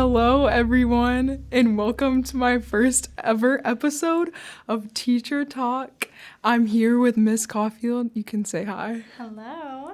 Hello, everyone, and welcome to my first ever episode of Teacher Talk. I'm here with Miss Caulfield. You can say hi. Hello.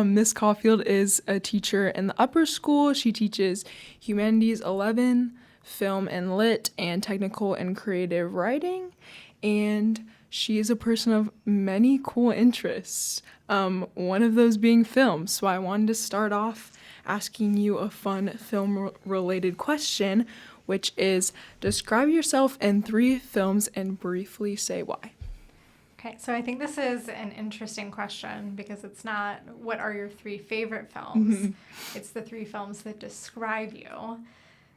Miss Caulfield is a teacher in the upper school. She teaches Humanities 11, Film and Lit, and Technical and Creative Writing. And she is a person of many cool interests, one of those being film. So I wanted to start off asking you a fun film-related question, which is describe yourself in 3 films and briefly say why. Okay, so I think this is an interesting question because it's not what are your 3 favorite films, it's the 3 films that describe you.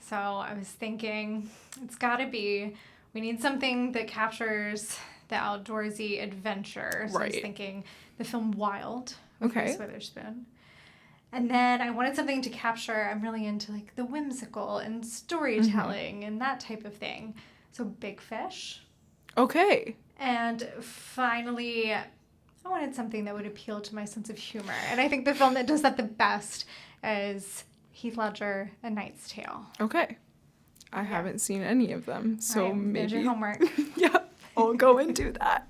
So I was thinking it's gotta be, we need something that captures the outdoorsy adventure. So I was thinking the film Wild with Reese Witherspoon. And then I wanted something to capture, I'm really into like the whimsical and storytelling and that type of thing. So Big Fish. Okay. And finally, I wanted something that would appeal to my sense of humor. And I think the film that does that the best is Heath Ledger, A Knight's Tale. Okay. I haven't seen any of them, so maybe. There's your homework. Yeah, I'll go and do that.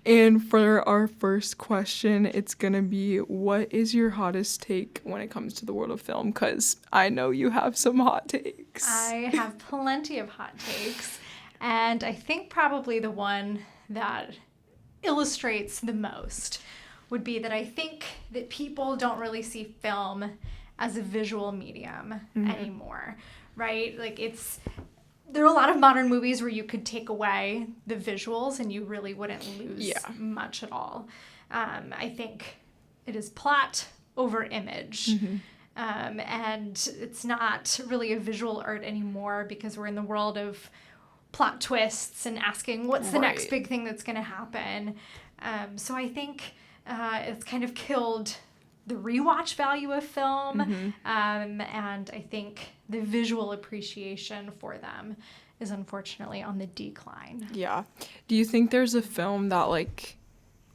And for our first question, it's gonna be, what is your hottest take when it comes to the world of film? Because I know you have some hot takes. I have plenty of hot takes. And I think probably the one that illustrates the most would be that I think that people don't really see film as a visual medium anymore, right? Like there are a lot of modern movies where you could take away the visuals and you really wouldn't lose much at all. I think it is plot over image. And it's not really a visual art anymore because we're in the world of plot twists and asking what's the next big thing that's going to happen. So I think it's kind of killed the rewatch value of film. And I think the visual appreciation for them is unfortunately on the decline. Yeah. Do you think there's a film that, like,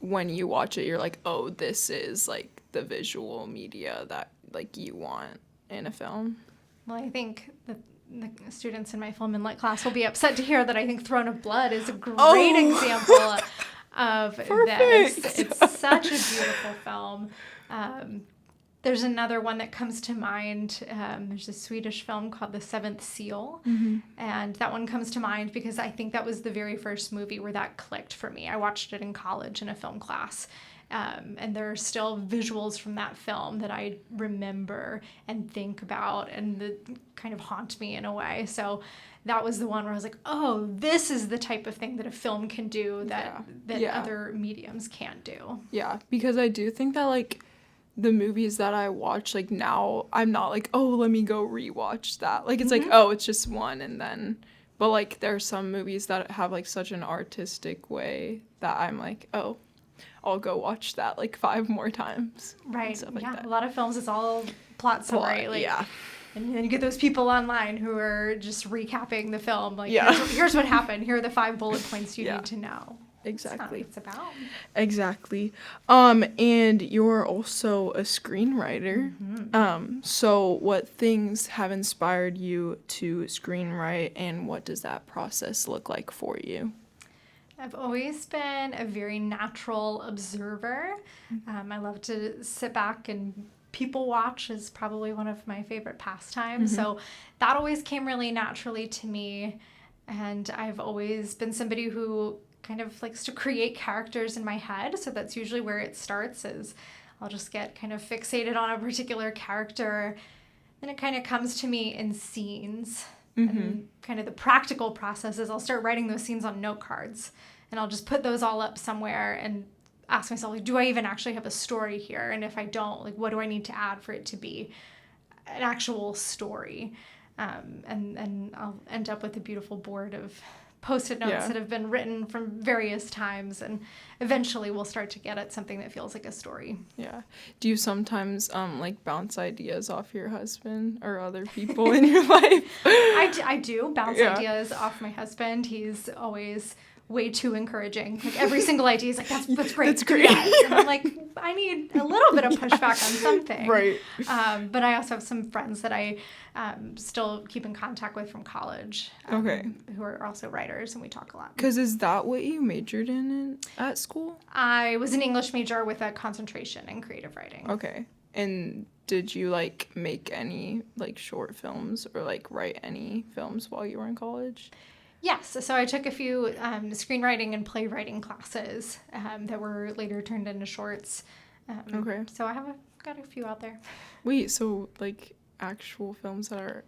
when you watch it, you're like, oh, this is, like, the visual media that, like, you want in a film? Well, I think the students in my film and lit class will be upset to hear that I think Throne of Blood is a great example of this. It's such a beautiful film. There's another one that comes to mind. There's a Swedish film called The Seventh Seal. And that one comes to mind because I think that was the very first movie where that clicked for me. I watched it in college in a film class. And there are still visuals from that film that I remember and think about and that kind of haunt me in a way. So that was the one where I was like, oh, this is the type of thing that a film can do that other mediums can't do. Yeah, because I do think that, like, the movies that I watch, like, now, I'm not like, oh, let me go rewatch that. Like, it's like, oh, it's just one and then... But, like, there are some movies that have, like, such an artistic way that I'm like, oh, I'll go watch that like 5 more times. Right. Stuff like that. A lot of films it's all plot summary. And then you get those people online who are just recapping the film. Like, here's what happened. Here are the 5 bullet points you need to know. Exactly. That's not what it's about. Exactly. And you're also a screenwriter. So what things have inspired you to screenwrite, and what does that process look like for you? I've always been a very natural observer. I love to sit back and people watch is probably one of my favorite pastimes. So that always came really naturally to me. And I've always been somebody who kind of likes to create characters in my head. So that's usually where it starts, is I'll just get kind of fixated on a particular character. Then it kind of comes to me in scenes. And kind of the practical process is I'll start writing those scenes on note cards and I'll just put those all up somewhere and ask myself, like, do I even actually have a story here? And if I don't, like, what do I need to add for it to be an actual story? And I'll end up with a beautiful board of Post-it notes that have been written from various times, and eventually we'll start to get at something that feels like a story. Yeah. Do you sometimes like bounce ideas off your husband or other people in your life? I do bounce ideas off my husband. He's always way too encouraging. Like every single idea is like, that's great. That's great. And I'm like, I need a little bit of pushback on something. Right. But I also have some friends that I still keep in contact with from college. Okay. Who are also writers, and we talk a lot. Because is that what you majored in at school? I was an English major with a concentration in creative writing. Okay. And did you, like, make any, like, short films or, like, write any films while you were in college? Yes. So I took a few screenwriting and playwriting classes that were later turned into shorts. Okay. So I have got a few out there. Wait, so, like, actual films that are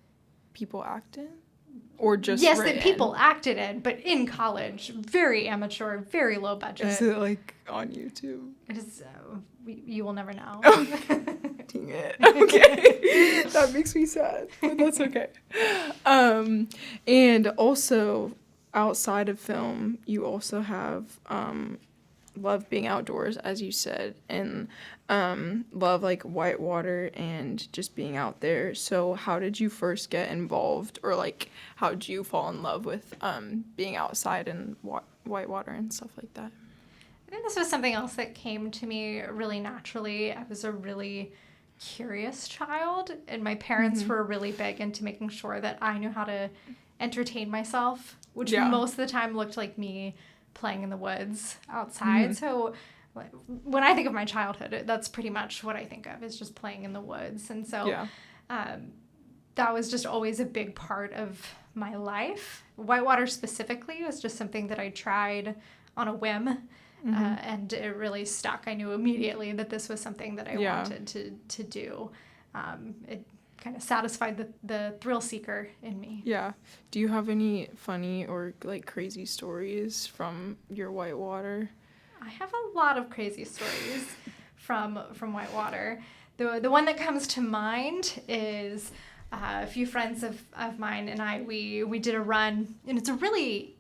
people act in? Or just yes, written? that people acted in, but in college, very amateur, very low budget. Is it, like, on YouTube? It is. You will never know. Dang it. Okay. That makes me sad, but that's okay. And also, outside of film, you also have love being outdoors, as you said, and love, like, whitewater and just being out there. So how did you first get involved, or, like, how did you fall in love with being outside and whitewater and stuff like that? I think this was something else that came to me really naturally. I was a really curious child, and my parents were really big into making sure that I knew how to entertain myself, which most of the time looked like me playing in the woods outside. So when I think of my childhood, that's pretty much what I think of, is just playing in the woods. And so that was just always a big part of my life. Whitewater specifically was just something that I tried on a whim. And it really stuck. I knew immediately that this was something that I wanted to do. It kind of satisfied the thrill seeker in me. Yeah. Do you have any funny or, like, crazy stories from your whitewater? I have a lot of crazy stories from whitewater. The one that comes to mind is a few friends of mine and I, we did a run, and it's a really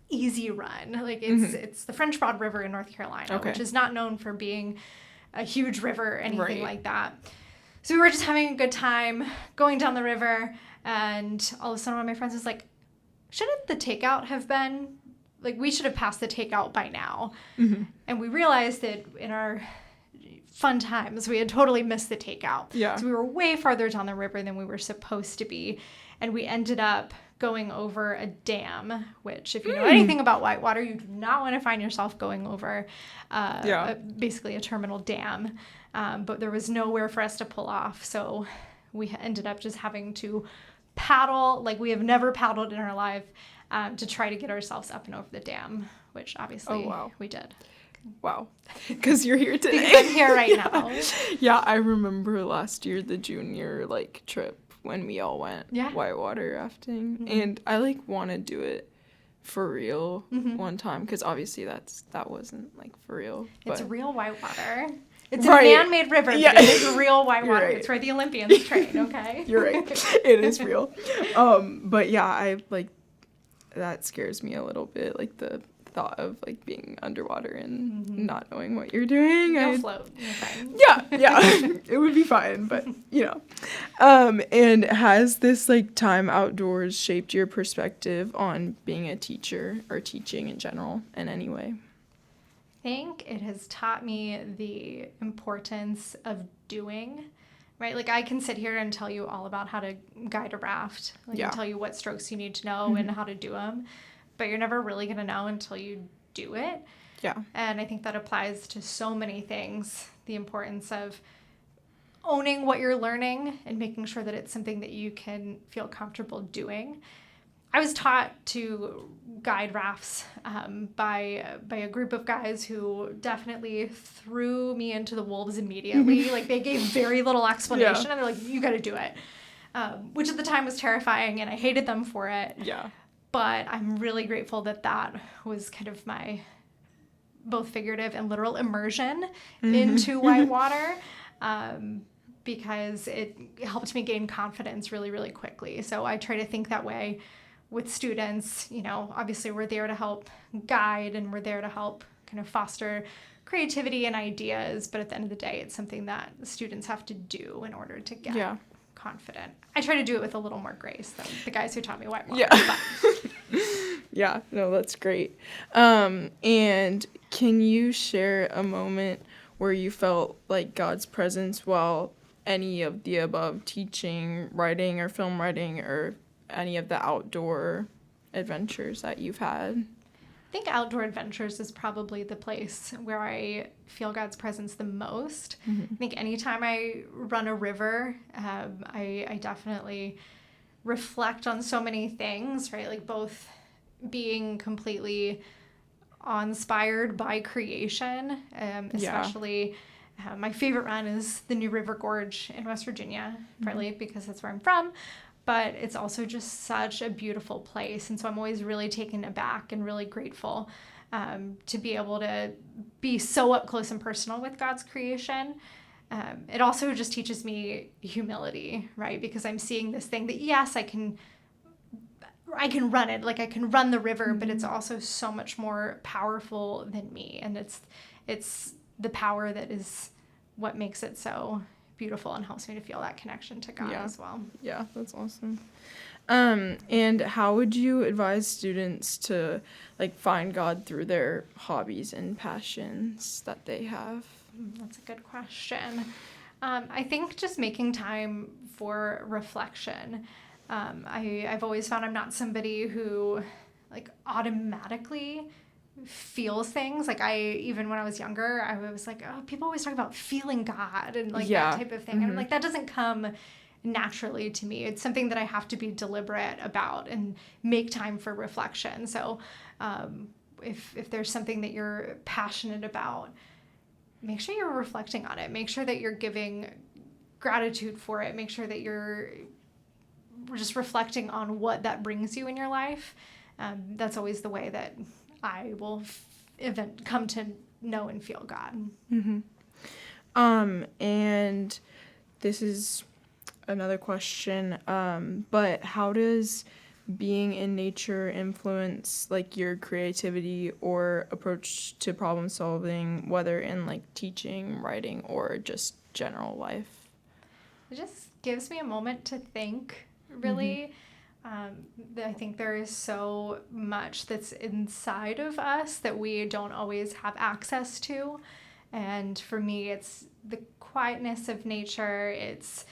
easy run. Like, it's the French Broad River in North Carolina, which is not known for being a huge river or anything like that. So we were just having a good time going down the river, and all of a sudden one of my friends was like, shouldn't the takeout have been, like, we should have passed the takeout by now. And we realized that in our fun times, we had totally missed the takeout. So we were way farther down the river than we were supposed to be. And we ended up going over a dam, which, if you know anything about whitewater, you do not want to find yourself going over basically a terminal dam. But there was nowhere for us to pull off. So we ended up just having to paddle like we have never paddled in our life to try to get ourselves up and over the dam, which obviously we did. Wow. Because you're here today. Because I'm here right now. Yeah, I remember last year, the junior, like, trip when we all went whitewater rafting. And I, like, want to do it for real one time, because obviously that wasn't, like, for real. It's real whitewater. It's a man-made river, but it is real whitewater. It's where the Olympians train, okay? You're right. It is real. But yeah, I, like, that scares me a little bit, like, the thought of, like, being underwater and not knowing what you're doing. You'll float. You're fine. Yeah. It would be fine, but, you know. And has this, like, time outdoors shaped your perspective on being a teacher or teaching in general in any way? I think it has taught me the importance of doing, right? Like, I can sit here and tell you all about how to guide a raft, and tell you what strokes you need to know and how to do them, but you're never really going to know until you do it. Yeah. And I think that applies to so many things. The importance of owning what you're learning and making sure that it's something that you can feel comfortable doing. I was taught to guide rafts by a group of guys who definitely threw me into the wolves immediately. Like, they gave very little explanation, and they're like, you got to do it. Which at the time was terrifying, and I hated them for it. Yeah. But I'm really grateful that was kind of my both figurative and literal immersion into whitewater, because it helped me gain confidence really, really quickly. So I try to think that way with students. You know, obviously we're there to help guide, and we're there to help kind of foster creativity and ideas. But at the end of the day, it's something that the students have to do in order to get confident. I try to do it with a little more grace than the guys who taught me whitewater. Yeah. Yeah, no, that's great. And can you share a moment where you felt like God's presence while any of the above, teaching, writing, or film writing, or any of the outdoor adventures that you've had? I think outdoor adventures is probably the place where I feel God's presence the most. I think anytime I run a river, I definitely reflect on so many things, right? Like both being completely inspired by creation, especially. My favorite run is the New River Gorge in West Virginia, partly because that's where I'm from, but it's also just such a beautiful place. And so I'm always really taken aback and really grateful to be able to be so up close and personal with God's creation. It also just teaches me humility, right? Because I'm seeing this thing that, yes, I can run it, like I can run the river, but it's also so much more powerful than me. And it's the power that is what makes it so beautiful and helps me to feel that connection to God as well. Yeah, that's awesome. And how would you advise students to like find God through their hobbies and passions that they have? That's a good question. I think just making time for reflection. I've always found I'm not somebody who like automatically feels things. Like even when I was younger, I was like, oh, people always talk about feeling God and like that type of thing. And I'm like, that doesn't come naturally to me. It's something that I have to be deliberate about and make time for reflection. So if there's something that you're passionate about, make sure you're reflecting on it. Make sure that you're giving gratitude for it. Make sure that you're just reflecting on what that brings you in your life. That's always the way that I will come to know and feel God. And this is another question, but how does being in nature influence like your creativity or approach to problem solving, whether in like teaching, writing, or just general life? It just gives me a moment to think, really. I think there is so much that's inside of us that we don't always have access to. And for me, it's the quietness of nature. It's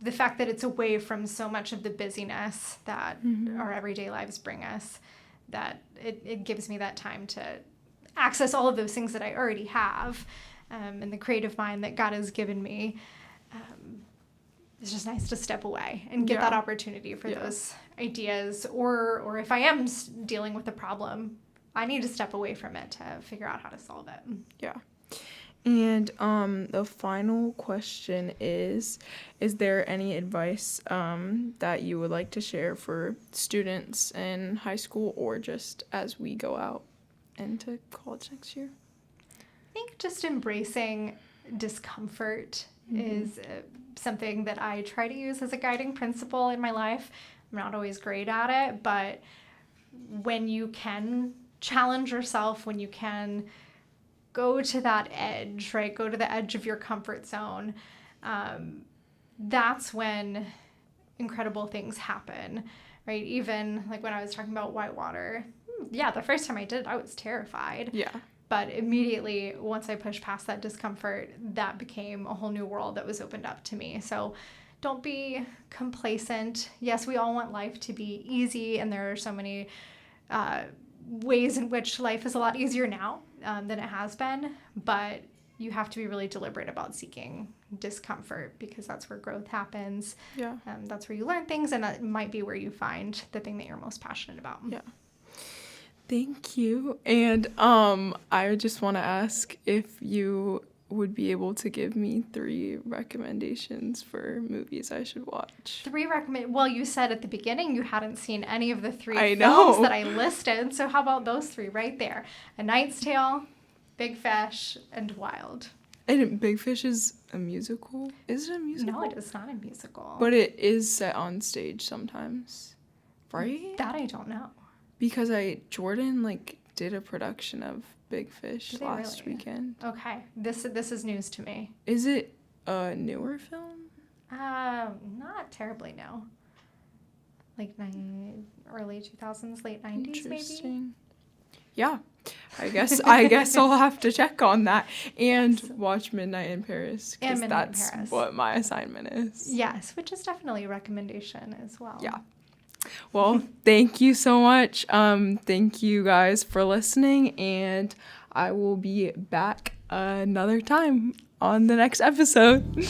the fact that it's away from so much of the busyness that our everyday lives bring us, that it gives me that time to access all of those things that I already have, and the creative mind that God has given me. It's just nice to step away and get that opportunity for those ideas. Or if I am dealing with a problem, I need to step away from it to figure out how to solve it. Yeah. And the final question is there any advice that you would like to share for students in high school or just as we go out into college next year? I think just embracing discomfort is something that I try to use as a guiding principle in my life. I'm not always great at it, but when you can challenge yourself, when you can go to that edge, right? Go to the edge of your comfort zone. That's when incredible things happen, right? Even like when I was talking about whitewater. Yeah, the first time I did it, I was terrified. Yeah. But immediately, once I pushed past that discomfort, that became a whole new world that was opened up to me. So don't be complacent. Yes, we all want life to be easy, and there are so many ways in which life is a lot easier now than it has been. But you have to be really deliberate about seeking discomfort because that's where growth happens. Yeah. That's where you learn things, and that might be where you find the thing that you're most passionate about. Yeah. Thank you. And I just want to ask if you would be able to give me 3 recommendations for movies I should watch. 3 well, you said at the beginning you hadn't seen any of the 3 I films know. that I listed. So how about those 3 right there? A Knight's Tale, Big Fish, and Wild. And Big Fish is a musical? Is it a musical? No, it is not a musical. But it is set on stage sometimes, right? That I don't know. Because Jordan did a production of Big Fish Did they last really? weekend. Okay, this is news to me. Is it a newer film? Not terribly, no. like early 2000s, late 90s maybe. Interesting. Yeah. I guess I'll have to check on that and watch Midnight in Paris, because that's what my assignment is. Yes, which is definitely a recommendation as well. Yeah. Well, thank you so much. Thank you guys for listening, and I will be back another time on the next episode.